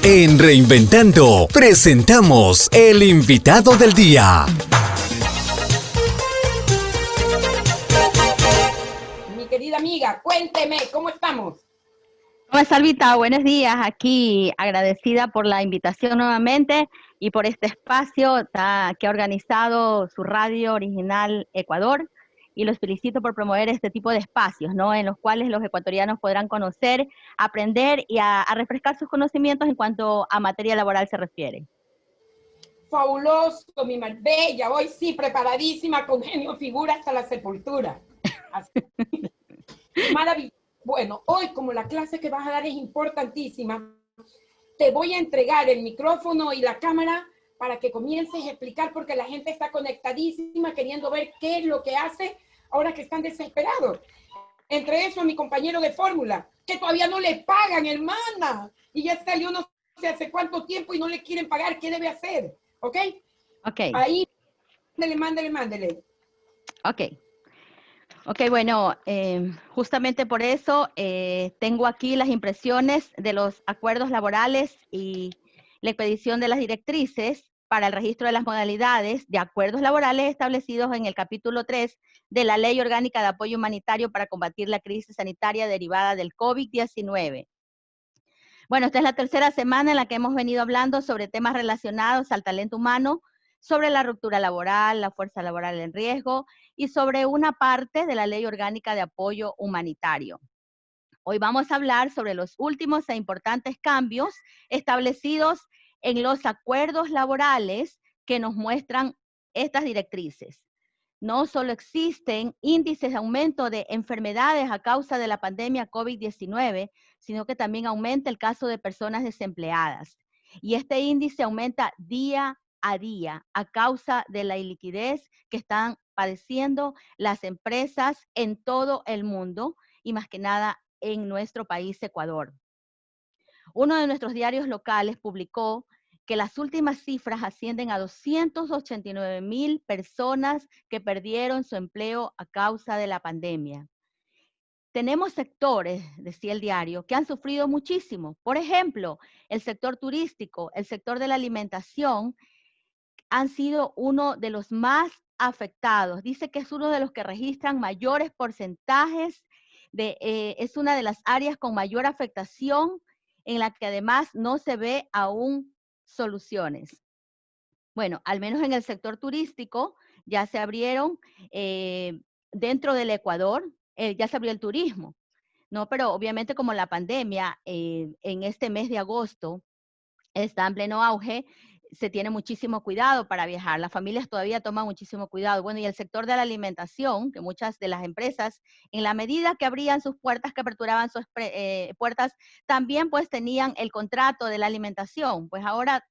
En Reinventando, presentamos el invitado del día. Mi querida amiga, cuénteme, ¿cómo estamos? Hola, Salvita, buenos días. Aquí agradecida por la invitación nuevamente y por este espacio que ha organizado su radio original Ecuador. Y los felicito por promover este tipo de espacios, ¿no? En los cuales los ecuatorianos podrán conocer, aprender y a refrescar sus conocimientos en cuanto a materia laboral se refiere. Fabuloso, mi Marbella. Hoy sí, preparadísima, con genio figura hasta la sepultura. Maravilloso. Bueno, hoy como la clase que vas a dar es importantísima, te voy a entregar el micrófono y la cámara para que comiences a explicar, porque la gente está conectadísima queriendo ver qué es lo que hace ahora que están desesperados. Entre eso a mi compañero de fórmula, que todavía no le pagan, hermana, y ya salió no sé hace cuánto tiempo y no le quieren pagar. ¿Qué debe hacer? ¿Ok? Ok. Ahí, mándele. Ok, bueno, justamente por eso tengo aquí las impresiones de los acuerdos laborales y la expedición de las directrices para el registro de las modalidades de acuerdos laborales establecidos en el capítulo 3 de la Ley Orgánica de Apoyo Humanitario para combatir la crisis sanitaria derivada del COVID-19. Bueno, esta es la tercera semana en la que hemos venido hablando sobre temas relacionados al talento humano, sobre la ruptura laboral, la fuerza laboral en riesgo y sobre una parte de la Ley Orgánica de Apoyo Humanitario. Hoy vamos a hablar sobre los últimos e importantes cambios establecidos en los acuerdos laborales que nos muestran estas directrices. No solo existen índices de aumento de enfermedades a causa de la pandemia COVID-19, sino que también aumenta el caso de personas desempleadas. Y este índice aumenta día a día a causa de la iliquidez que están padeciendo las empresas en todo el mundo y más que nada en nuestro país, Ecuador. Uno de nuestros diarios locales publicó que las últimas cifras ascienden a 289,000 personas que perdieron su empleo a causa de la pandemia. Tenemos sectores, decía el diario, que han sufrido muchísimo. Por ejemplo, el sector turístico, el sector de la alimentación, han sido uno de los más afectados. Dice que es uno de los que registran mayores porcentajes, es una de las áreas con mayor afectación en la que además no se ve aún soluciones. Bueno, al menos en el sector turístico ya se abrieron dentro del Ecuador, ya se abrió el turismo, ¿no? Pero obviamente como la pandemia en este mes de agosto está en pleno auge, se tiene muchísimo cuidado para viajar. Las familias todavía toman muchísimo cuidado. Bueno, y el sector de la alimentación, que muchas de las empresas, en la medida que abrían sus puertas, que aperturaban sus puertas, también pues tenían el contrato de la alimentación. Pues ahora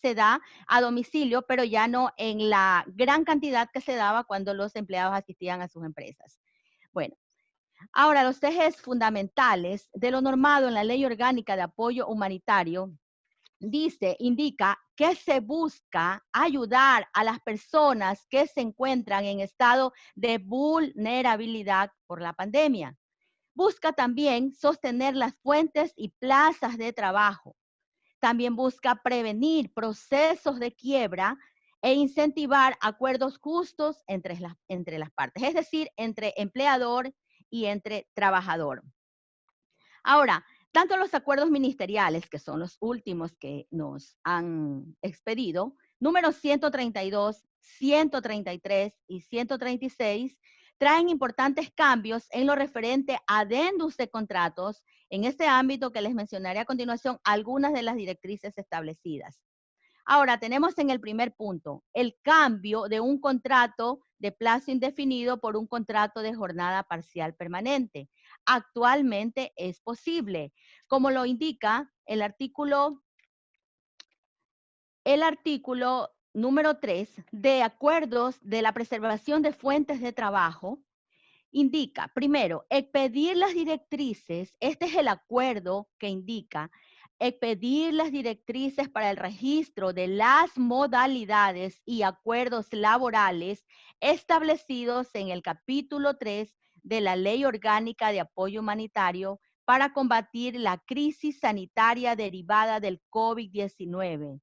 se da a domicilio, pero ya no en la gran cantidad que se daba cuando los empleados asistían a sus empresas. Bueno, ahora los ejes fundamentales de lo normado en la Ley Orgánica de Apoyo Humanitario indica que se busca ayudar a las personas que se encuentran en estado de vulnerabilidad por la pandemia. Busca también sostener las fuentes y plazas de trabajo. También busca prevenir procesos de quiebra e incentivar acuerdos justos entre las partes, es decir, entre empleador y entre trabajador. Ahora, tanto los acuerdos ministeriales, que son los últimos que nos han expedido, números 132, 133 y 136, traen importantes cambios en lo referente a adendos de contratos en este ámbito que les mencionaré a continuación algunas de las directrices establecidas. Ahora, tenemos en el primer punto el cambio de un contrato de plazo indefinido por un contrato de jornada parcial permanente. Actualmente es posible, como lo indica el artículo número 3 de acuerdos de la preservación de fuentes de trabajo. Indica, primero, expedir las directrices, este es el acuerdo que indica, expedir las directrices para el registro de las modalidades y acuerdos laborales establecidos en el capítulo 3 de la Ley Orgánica de Apoyo Humanitario para combatir la crisis sanitaria derivada del COVID-19.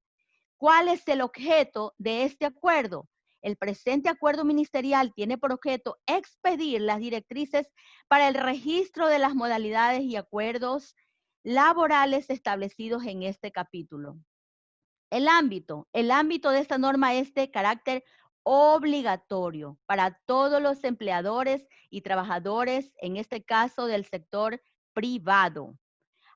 ¿Cuál es el objeto de este acuerdo? El presente acuerdo ministerial tiene por objeto expedir las directrices para el registro de las modalidades y acuerdos laborales establecidos en este capítulo. El ámbito de esta norma es de carácter obligatorio para todos los empleadores y trabajadores, en este caso del sector privado.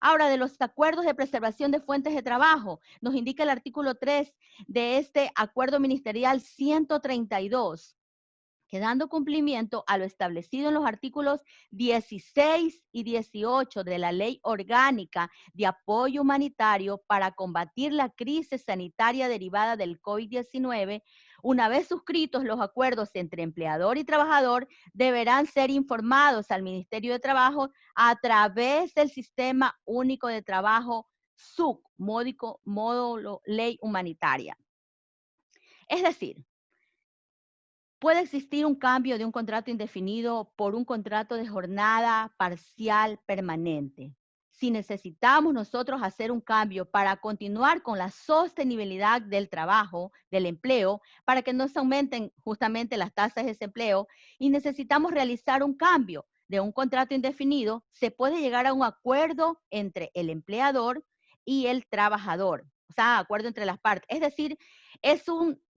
Ahora, de los acuerdos de preservación de fuentes de trabajo, nos indica el artículo 3 de este acuerdo ministerial 132, que dando cumplimiento a lo establecido en los artículos 16 y 18 de la Ley Orgánica de Apoyo Humanitario para combatir la crisis sanitaria derivada del COVID-19, una vez suscritos los acuerdos entre empleador y trabajador, deberán ser informados al Ministerio de Trabajo a través del Sistema Único de Trabajo SUC, módulo Ley Humanitaria. Es decir, puede existir un cambio de un contrato indefinido por un contrato de jornada parcial permanente. Si necesitamos nosotros hacer un cambio para continuar con la sostenibilidad del trabajo, del empleo, para que no se aumenten justamente las tasas de desempleo, y necesitamos realizar un cambio de un contrato indefinido, se puede llegar a un acuerdo entre el empleador y el trabajador, o sea, acuerdo entre las partes. Es decir,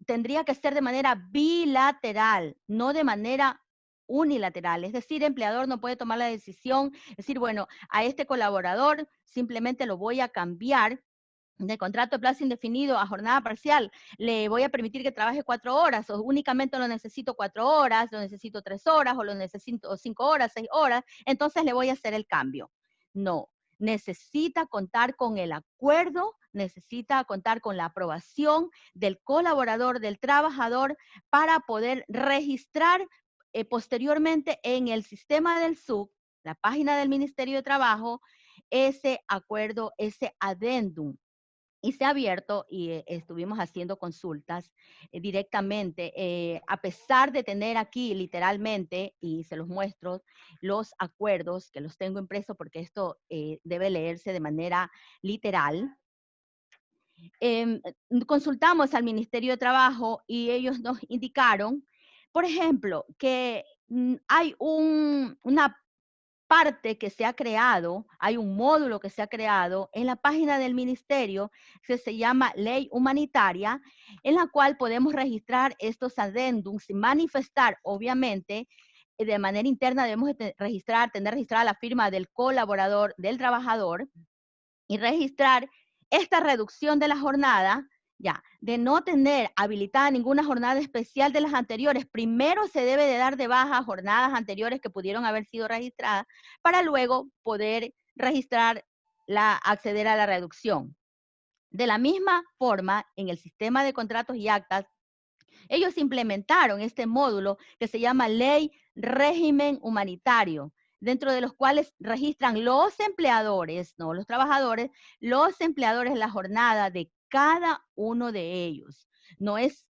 tendría que ser de manera bilateral, no de manera unilateral. Es decir, el empleador no puede tomar la decisión, decir, bueno, a este colaborador simplemente lo voy a cambiar de contrato de plazo indefinido a jornada parcial, le voy a permitir que trabaje 4 horas, o únicamente lo necesito 4 horas, lo necesito 3 horas, o lo necesito 5 horas, 6 horas, entonces le voy a hacer el cambio. No, necesita contar con el acuerdo, necesita contar con la aprobación del colaborador, del trabajador, para poder registrar posteriormente en el sistema del SUC, la página del Ministerio de Trabajo, ese acuerdo, ese adendum. Y se ha abierto y estuvimos haciendo consultas directamente, a pesar de tener aquí literalmente, y se los muestro, los acuerdos, que los tengo impresos porque esto debe leerse de manera literal. Consultamos al Ministerio de Trabajo y ellos nos indicaron, por ejemplo, que hay una parte que se ha creado, hay un módulo que se ha creado en la página del ministerio que se llama Ley Humanitaria, en la cual podemos registrar estos adendums y manifestar, obviamente, de manera interna debemos tener registrada la firma del colaborador, del trabajador, y registrar esta reducción de la jornada, ya, de no tener habilitada ninguna jornada especial de las anteriores. Primero se debe de dar de baja jornadas anteriores que pudieron haber sido registradas para luego poder registrar, acceder a la reducción. De la misma forma, en el sistema de contratos y actas, ellos implementaron este módulo que se llama Ley Régimen Humanitario, dentro de los cuales registran los empleadores, no los trabajadores, los empleadores la jornada de cada uno de ellos. No es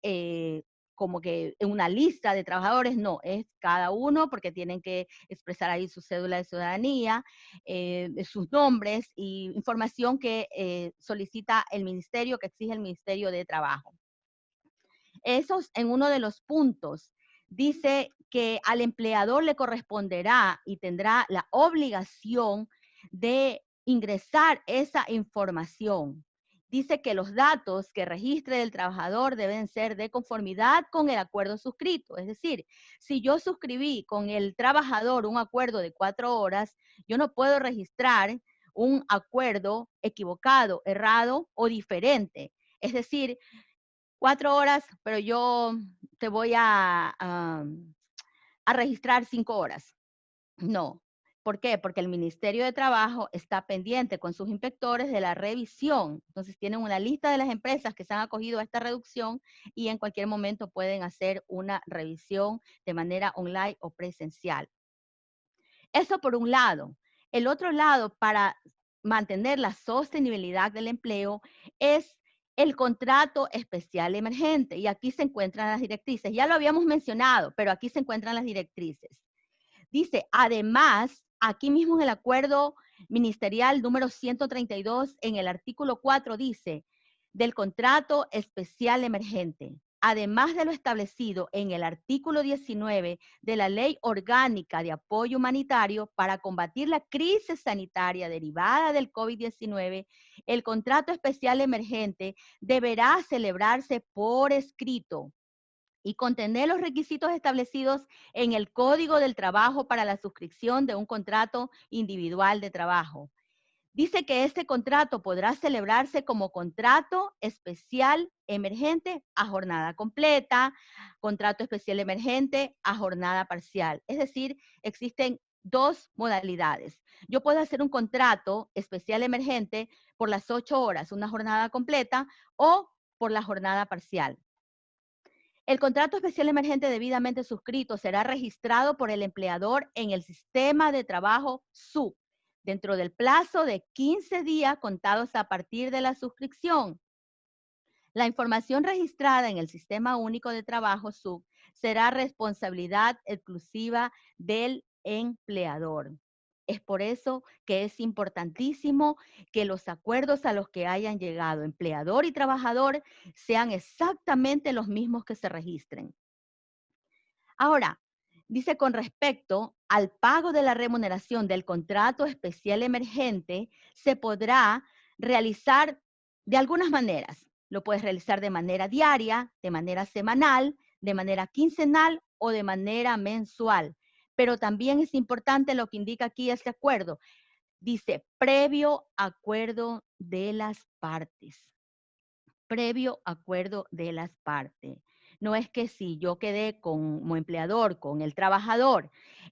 como que una lista de trabajadores, no, es cada uno porque tienen que expresar ahí su cédula de ciudadanía, sus nombres y información que solicita el ministerio, que exige el Ministerio de Trabajo. Eso en uno de los puntos. Dice que al empleador le corresponderá y tendrá la obligación de ingresar esa información. Dice que los datos que registre el trabajador deben ser de conformidad con el acuerdo suscrito. Es decir, si yo suscribí con el trabajador un acuerdo de 4 horas, yo no puedo registrar un acuerdo equivocado, errado o diferente. Es decir, 4 horas, pero yo te voy a registrar 5 horas. No. ¿Por qué? Porque el Ministerio de Trabajo está pendiente con sus inspectores de la revisión. Entonces tienen una lista de las empresas que se han acogido a esta reducción y en cualquier momento pueden hacer una revisión de manera online o presencial. Eso por un lado. El otro lado, para mantener la sostenibilidad del empleo, es el contrato especial emergente. Y aquí se encuentran las directrices. Ya lo habíamos mencionado, pero aquí se encuentran las directrices. Dice, además, aquí mismo en el acuerdo Ministerial número 132 en el artículo 4 dice, del contrato especial emergente, además de lo establecido en el artículo 19 de la Ley Orgánica de Apoyo Humanitario para combatir la crisis sanitaria derivada del COVID-19, el contrato especial emergente deberá celebrarse por escrito y contener los requisitos establecidos en el Código del Trabajo para la suscripción de un contrato individual de trabajo. Dice que este contrato podrá celebrarse como contrato especial emergente a jornada completa, contrato especial emergente a jornada parcial. Es decir, existen dos modalidades. Yo puedo hacer un contrato especial emergente por las 8 horas, una jornada completa, o por la jornada parcial. El contrato especial emergente debidamente suscrito será registrado por el empleador en el sistema de trabajo SUB dentro del plazo de 15 días contados a partir de la suscripción. La información registrada en el Sistema Único de Trabajo SUB será responsabilidad exclusiva del empleador. Es por eso que es importantísimo que los acuerdos a los que hayan llegado empleador y trabajador sean exactamente los mismos que se registren. Ahora, dice con respecto al pago de la remuneración del contrato especial emergente, se podrá realizar de algunas maneras. Lo puedes realizar de manera diaria, de manera semanal, de manera quincenal o de manera mensual. Pero también es importante lo que indica aquí este acuerdo. Dice, previo acuerdo de las partes. Previo acuerdo de las partes. No es que si yo quedé como empleador con el trabajador,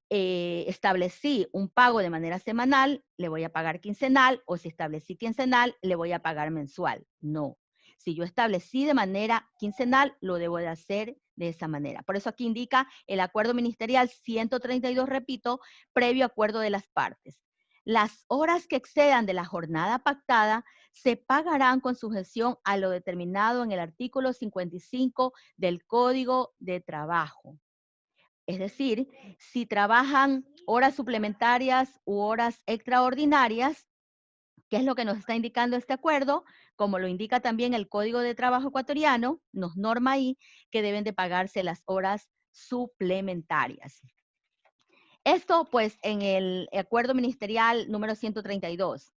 establecí un pago de manera semanal, le voy a pagar quincenal, o si establecí quincenal, le voy a pagar mensual. No. Si yo establecí de manera quincenal, lo debo de hacer de esa manera. Por eso aquí indica el acuerdo ministerial 132, repito, previo acuerdo de las partes. Las horas que excedan de la jornada pactada se pagarán con sujeción a lo determinado en el artículo 55 del Código de Trabajo. Es decir, si trabajan horas suplementarias u horas extraordinarias, ¿qué es lo que nos está indicando este acuerdo? Como lo indica también el Código de Trabajo ecuatoriano, nos norma ahí que deben de pagarse las horas suplementarias. Esto pues en el acuerdo ministerial número 132.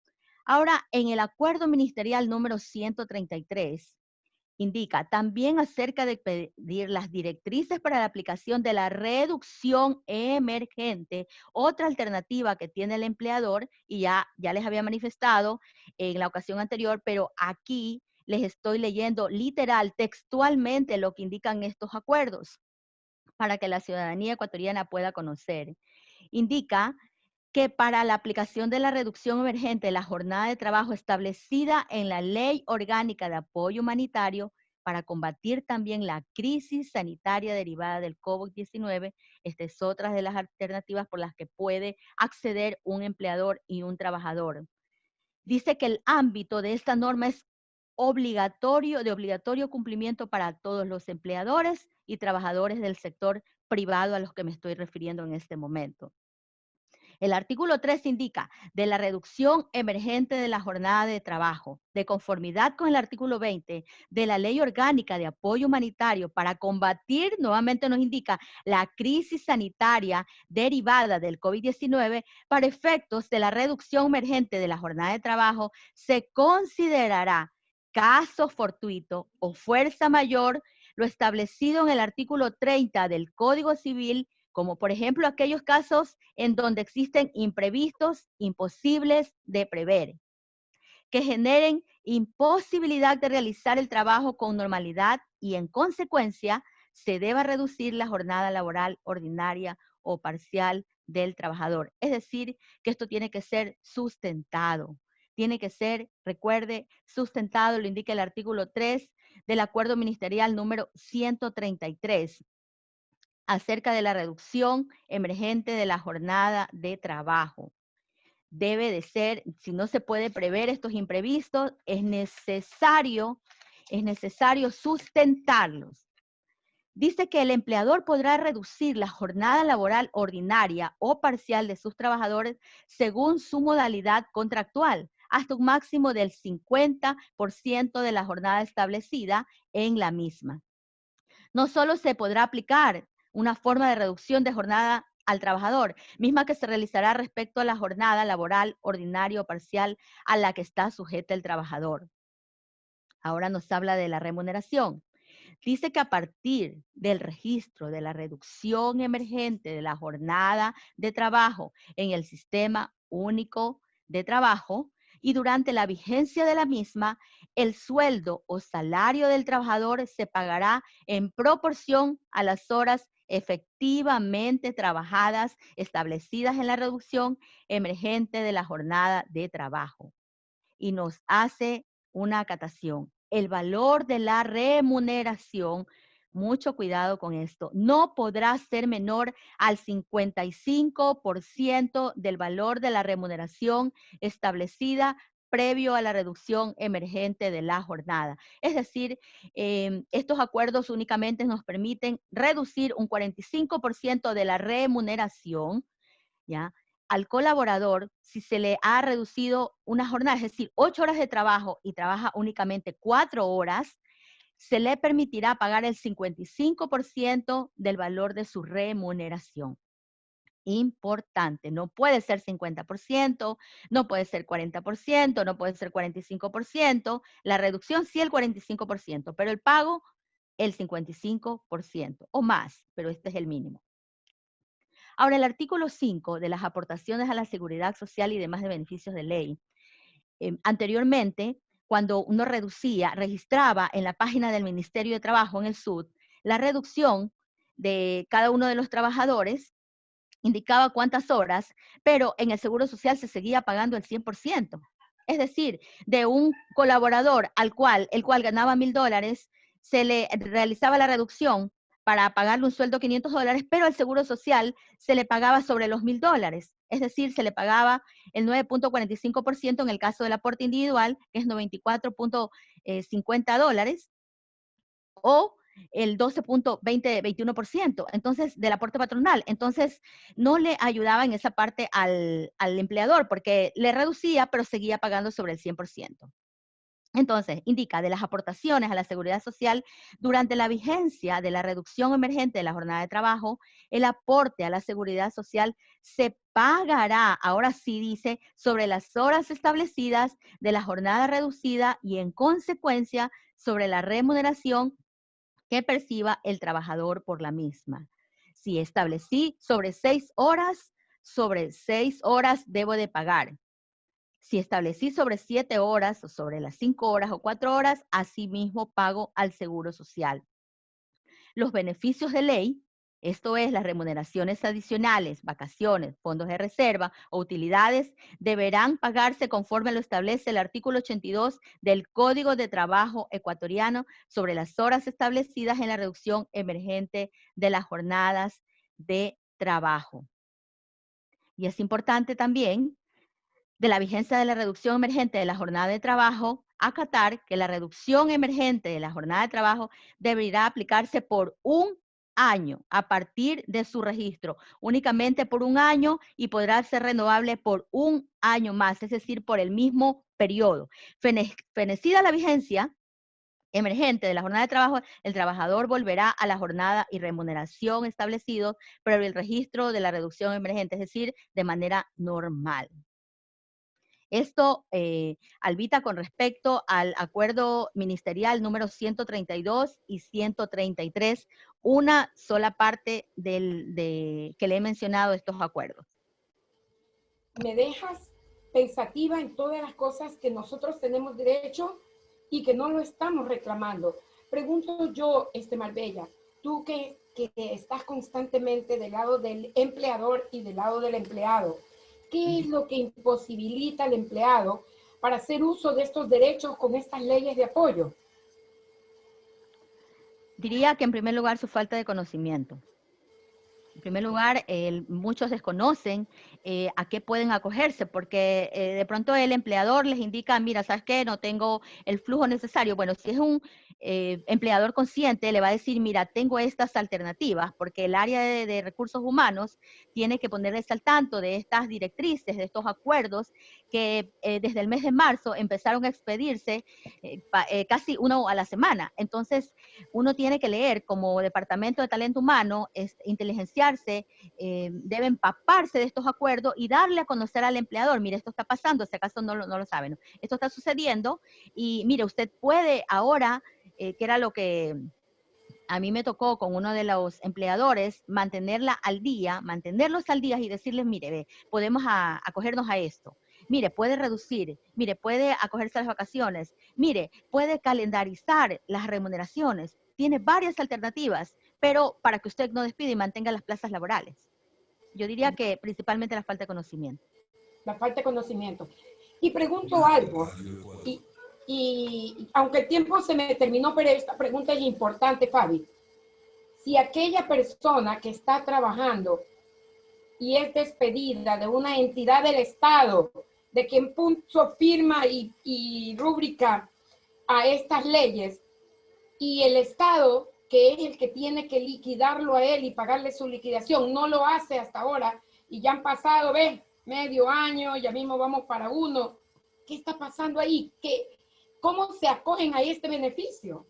Ahora, en el acuerdo ministerial número 133, indica también acerca de pedir las directrices para la aplicación de la reducción emergente, otra alternativa que tiene el empleador, y ya les había manifestado en la ocasión anterior, pero aquí les estoy leyendo literal, textualmente lo que indican estos acuerdos para que la ciudadanía ecuatoriana pueda conocer. Indica que para la aplicación de la reducción emergente de la jornada de trabajo establecida en la Ley Orgánica de Apoyo Humanitario para combatir también la crisis sanitaria derivada del COVID-19, esta es otra de las alternativas por las que puede acceder un empleador y un trabajador. Dice que el ámbito de esta norma es de obligatorio cumplimiento para todos los empleadores y trabajadores del sector privado a los que me estoy refiriendo en este momento. El artículo 3 indica de la reducción emergente de la jornada de trabajo, de conformidad con el artículo 20 de la Ley Orgánica de Apoyo Humanitario para combatir, nuevamente nos indica, la crisis sanitaria derivada del COVID-19, para efectos de la reducción emergente de la jornada de trabajo, se considerará caso fortuito o fuerza mayor lo establecido en el artículo 30 del Código Civil, como por ejemplo aquellos casos en donde existen imprevistos imposibles de prever, que generen imposibilidad de realizar el trabajo con normalidad y en consecuencia se deba reducir la jornada laboral ordinaria o parcial del trabajador. Es decir, que esto tiene que ser sustentado. Tiene que ser, recuerde, sustentado, lo indica el artículo 3 del Acuerdo Ministerial número 133, acerca de la reducción emergente de la jornada de trabajo. Debe de ser, si no se puede prever estos imprevistos, es necesario sustentarlos. Dice que el empleador podrá reducir la jornada laboral ordinaria o parcial de sus trabajadores según su modalidad contractual, hasta un máximo del 50% de la jornada establecida en la misma. No solo se podrá aplicar una forma de reducción de jornada al trabajador, misma que se realizará respecto a la jornada laboral ordinaria o parcial a la que está sujeta el trabajador. Ahora nos habla de la remuneración. Dice que a partir del registro de la reducción emergente de la jornada de trabajo en el Sistema Único de Trabajo y durante la vigencia de la misma, el sueldo o salario del trabajador se pagará en proporción a las horas efectivamente trabajadas establecidas en la reducción emergente de la jornada de trabajo. Y nos hace una acatación. El valor de la remuneración, mucho cuidado con esto, no podrá ser menor al 55% del valor de la remuneración establecida previo a la reducción emergente de la jornada. Es decir, estos acuerdos únicamente nos permiten reducir un 45% de la remuneración, ¿ya?, al colaborador si se le ha reducido una jornada, es decir, 8 horas de trabajo y trabaja únicamente 4 horas, se le permitirá pagar el 55% del valor de su remuneración. Importante, no puede ser 50%, no puede ser 40%, no puede ser 45%, la reducción sí el 45%, pero el pago el 55% o más, pero este es el mínimo. Ahora, el artículo 5 de las aportaciones a la seguridad social y demás de beneficios de ley. Anteriormente, cuando uno registraba en la página del Ministerio de Trabajo en el SUD, la reducción de cada uno de los trabajadores indicaba cuántas horas, pero en el Seguro Social se seguía pagando el 100%. Es decir, de un colaborador el cual ganaba $1,000, se le realizaba la reducción para pagarle un sueldo de $500, pero al Seguro Social se le pagaba sobre los $1,000. Es decir, se le pagaba el 9.45% en el caso del aporte individual, que es $94.50, o el 12.21%, entonces, del aporte patronal. Entonces, no le ayudaba en esa parte al empleador, porque le reducía, pero seguía pagando sobre el 100%. Entonces, indica de las aportaciones a la seguridad social durante la vigencia de la reducción emergente de la jornada de trabajo, el aporte a la seguridad social se pagará, ahora sí dice, sobre las horas establecidas de la jornada reducida y en consecuencia sobre la remuneración que perciba el trabajador por la misma. Si establecí sobre 6 horas, sobre 6 horas debo de pagar. Si establecí sobre 7 horas o sobre las 5 horas o 4 horas, asimismo pago al Seguro Social. Los beneficios de ley, esto es las remuneraciones adicionales, vacaciones, fondos de reserva o utilidades, deberán pagarse conforme lo establece el artículo 82 del Código de Trabajo ecuatoriano sobre las horas establecidas en la reducción emergente de las jornadas de trabajo. Y es importante también, de la vigencia de la reducción emergente de la jornada de trabajo, acatar que la reducción emergente de la jornada de trabajo deberá aplicarse por un año a partir de su registro, únicamente por un año, y podrá ser renovable por un año más, es decir, por el mismo periodo. Fenecida la vigencia emergente de la jornada de trabajo, el trabajador volverá a la jornada y remuneración establecidos previo el registro de la reducción emergente, es decir, de manera normal. Esto albita con respecto al acuerdo ministerial número 132 y 133, una sola parte que le he mencionado estos acuerdos. Me dejas pensativa en todas las cosas que nosotros tenemos derecho y que no lo estamos reclamando. Pregunto yo, Marbella, tú que estás constantemente del lado del empleador y del lado del empleado, ¿qué es lo que imposibilita al empleado para hacer uso de estos derechos con estas leyes de apoyo? Diría que en primer lugar su falta de conocimiento. En primer lugar, muchos desconocen a qué pueden acogerse, porque de pronto el empleador les indica, mira, ¿sabes qué? No tengo el flujo necesario. Bueno, si es un empleador consciente, le va a decir, mira, tengo estas alternativas, porque el área de recursos humanos tiene que ponerles al tanto de estas directrices, de estos acuerdos que desde el mes de marzo empezaron a expedirse casi uno a la semana. Entonces, uno tiene que leer como departamento de talento humano, inteligenciarse, debe empaparse de estos acuerdos y darle a conocer al empleador, mire, esto está pasando, si acaso no lo saben, ¿no? Esto está sucediendo y mire, usted puede ahora, que era lo que a mí me tocó con uno de los empleadores, mantenerlos al día y decirles, mire, ve, podemos acogernos a esto. Mire, puede reducir, mire, puede acogerse a las vacaciones, mire, puede calendarizar las remuneraciones, tiene varias alternativas, pero para que usted no despida y mantenga las plazas laborales. Yo diría que principalmente la falta de conocimiento. La falta de conocimiento. Y pregunto algo, y aunque el tiempo se me terminó, pero esta pregunta es importante, Fabi. Si aquella persona que está trabajando y es despedida de una entidad del Estado, de quien puso firma y rúbrica a estas leyes, y el Estado, que es el que tiene que liquidarlo a él y pagarle su liquidación, no lo hace hasta ahora, y ya han pasado, ¿ves? Medio año, ya mismo vamos para uno. ¿Qué está pasando ahí? ¿Cómo se acogen a este beneficio?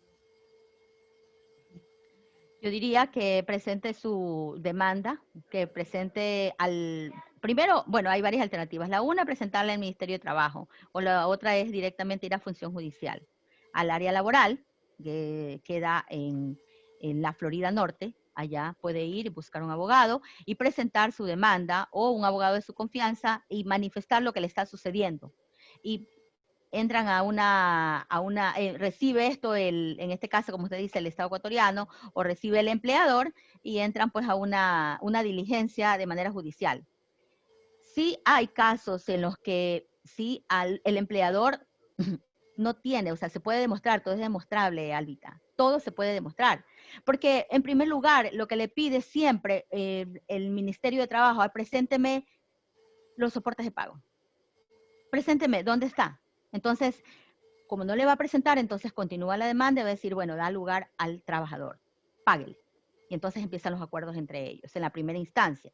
Yo diría que presente su demanda, que presente primero, bueno, hay varias alternativas. La una, presentarla al Ministerio de Trabajo, o la otra es directamente ir a función judicial. Al área laboral, que queda en la Florida Norte, allá puede ir y buscar un abogado y presentar su demanda o un abogado de su confianza y manifestar lo que le está sucediendo. Y entran recibe esto, en este caso, como usted dice, el Estado ecuatoriano, o recibe el empleador, y entran pues a una diligencia de manera judicial. Sí hay casos en los que sí el empleador no tiene, o sea, se puede demostrar, todo es demostrable, Albita, todo se puede demostrar. Porque en primer lugar, lo que le pide siempre el Ministerio de Trabajo, presénteme los soportes de pago. Presénteme, ¿dónde está? Entonces, como no le va a presentar, entonces continúa la demanda y va a decir, bueno, da lugar al trabajador, páguele. Y entonces empiezan los acuerdos entre ellos en la primera instancia.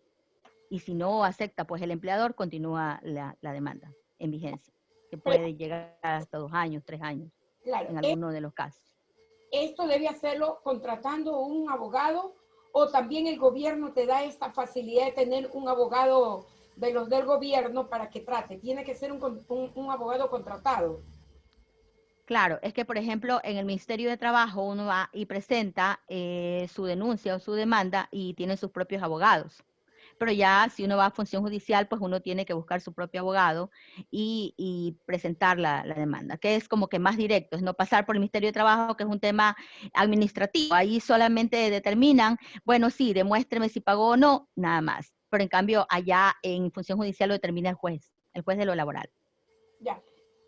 Y si no acepta, pues el empleador continúa la demanda en vigencia, que puede llegar hasta 2 años, 3 años, claro, en alguno de los casos. ¿Esto debe hacerlo contratando un abogado o también el gobierno te da esta facilidad de tener un abogado de los del gobierno para que trate? ¿Tiene que ser un abogado contratado? Claro, es que, por ejemplo, en el Ministerio de Trabajo uno va y presenta su denuncia o su demanda y tiene sus propios abogados. Pero ya si uno va a función judicial, pues uno tiene que buscar su propio abogado y presentar la demanda, que es como que más directo, es no pasar por el Ministerio de Trabajo, que es un tema administrativo. Ahí solamente determinan, bueno, sí, demuéstreme si pagó o no, nada más. Pero en cambio, allá en función judicial lo determina el juez de lo laboral. Ya.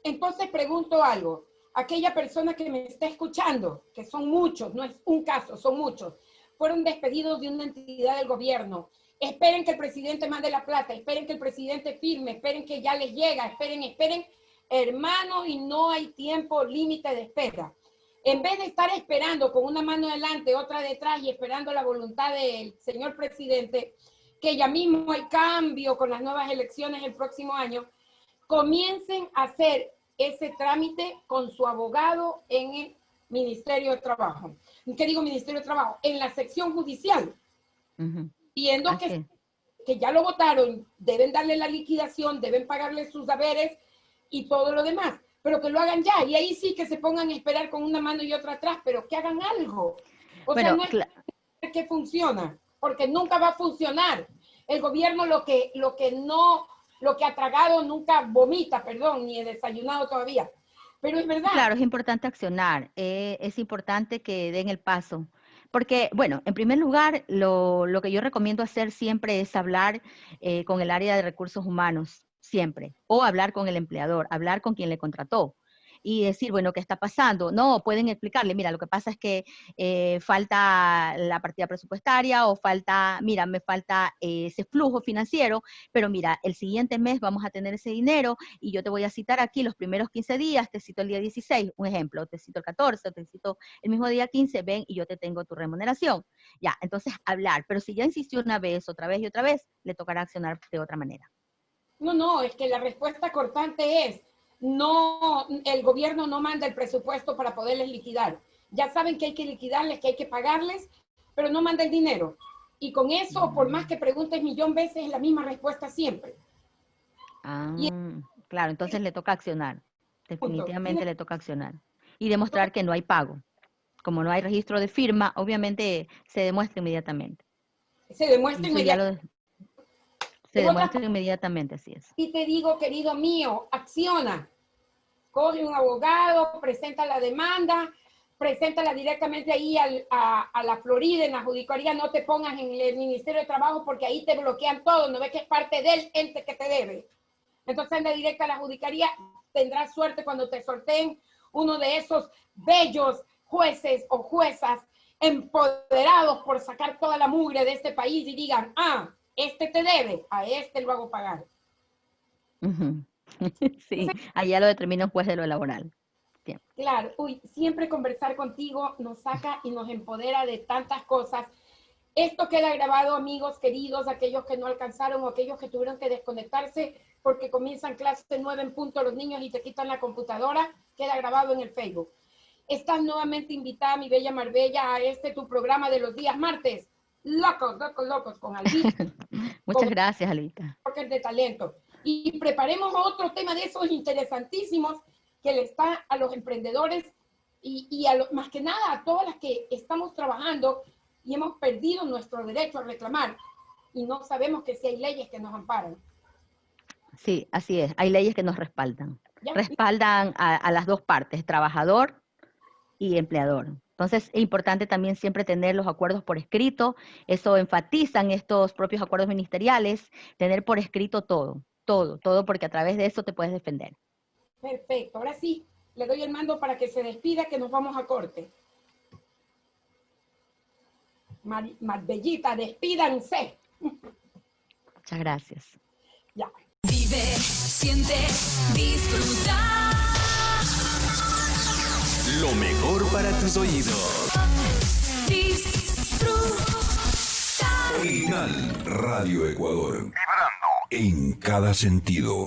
Entonces pregunto algo. Aquella persona que me está escuchando, que son muchos, no es un caso, son muchos, fueron despedidos de una entidad del gobierno. Esperen que el presidente mande la plata, esperen que el presidente firme, esperen que ya les llega, esperen, hermano, y no hay tiempo límite de espera. En vez de estar esperando con una mano adelante, otra detrás y esperando la voluntad del señor presidente, que ya mismo hay cambio con las nuevas elecciones el próximo año, comiencen a hacer ese trámite con su abogado en el Ministerio de Trabajo. ¿Qué digo Ministerio de Trabajo? En la sección judicial. Viendo que ya lo votaron, deben darle la liquidación, deben pagarle sus haberes y todo lo demás, pero que lo hagan ya, y ahí sí que se pongan a esperar con una mano y otra atrás, pero que hagan algo. O sea, no es que funciona, porque nunca va a funcionar. El gobierno lo que ha tragado nunca vomita, ni he desayunado todavía. Pero es verdad. Claro, es importante accionar, es importante que den el paso. Porque, bueno, en primer lugar, lo que yo recomiendo hacer siempre es hablar con el área de recursos humanos, siempre. O hablar con el empleador, hablar con quien le contrató. y decir, bueno, ¿qué está pasando? No, pueden explicarle, mira, lo que pasa es que falta la partida presupuestaria o falta, mira, me falta ese flujo financiero, pero mira, el siguiente mes vamos a tener ese dinero y yo te voy a citar aquí los primeros 15 días, te cito el día 16, un ejemplo, te cito el 14, te cito el mismo día 15, ven y yo te tengo tu remuneración. Ya, entonces hablar, pero si ya insistió una vez, otra vez y otra vez, le tocará accionar de otra manera. No, es que la respuesta cortante es, no, el gobierno no manda el presupuesto para poderles liquidar. Ya saben que hay que liquidarles, que hay que pagarles, pero no manda el dinero. Y con eso, por más que preguntes millón veces, es la misma respuesta siempre. Claro, entonces le toca accionar. Definitivamente le toca accionar. Y demostrar que no hay pago. Como no hay registro de firma, obviamente se demuestra inmediatamente. Se demuestra inmediatamente. Se demuestra inmediatamente, así es. Y te digo, querido mío, acciona. Coge un abogado, presenta la demanda, preséntala directamente ahí a la Florida, en la judicaría, no te pongas en el Ministerio de Trabajo porque ahí te bloquean todo, no ves que es parte del ente que te debe. Entonces anda directa a la judicaría, tendrás suerte cuando te sorteen uno de esos bellos jueces o juezas empoderados por sacar toda la mugre de este país y digan, este te debe, a este lo hago pagar. Sí, allá lo determina un juez de lo laboral. Bien. Claro, siempre conversar contigo nos saca y nos empodera de tantas cosas. Esto queda grabado, amigos queridos, aquellos que no alcanzaron o aquellos que tuvieron que desconectarse porque comienzan clases 9 en punto los niños y te quitan la computadora, queda grabado en el Facebook. Estás nuevamente invitada, mi bella Marbella, a tu programa de los días martes. Locos, con Albita. Muchas gracias, Albita. Porque es de talento. Y preparemos otro tema de esos interesantísimos que le está a los emprendedores y más que nada a todas las que estamos trabajando y hemos perdido nuestro derecho a reclamar y no sabemos que si hay leyes que nos amparan. Sí, así es. Hay leyes que nos respaldan. ¿Ya? Respaldan a las dos partes, trabajador y empleador. Entonces, es importante también siempre tener los acuerdos por escrito. Eso enfatizan estos propios acuerdos ministeriales, tener por escrito todo, porque a través de eso te puedes defender. Perfecto. Ahora sí, le doy el mando para que se despida, que nos vamos a corte. Marbellita, despídanse. Muchas gracias. Ya. Vive, siente, disfruta. Lo mejor para tus oídos. Disfruta. Original Radio Ecuador. Vibrando en cada sentido.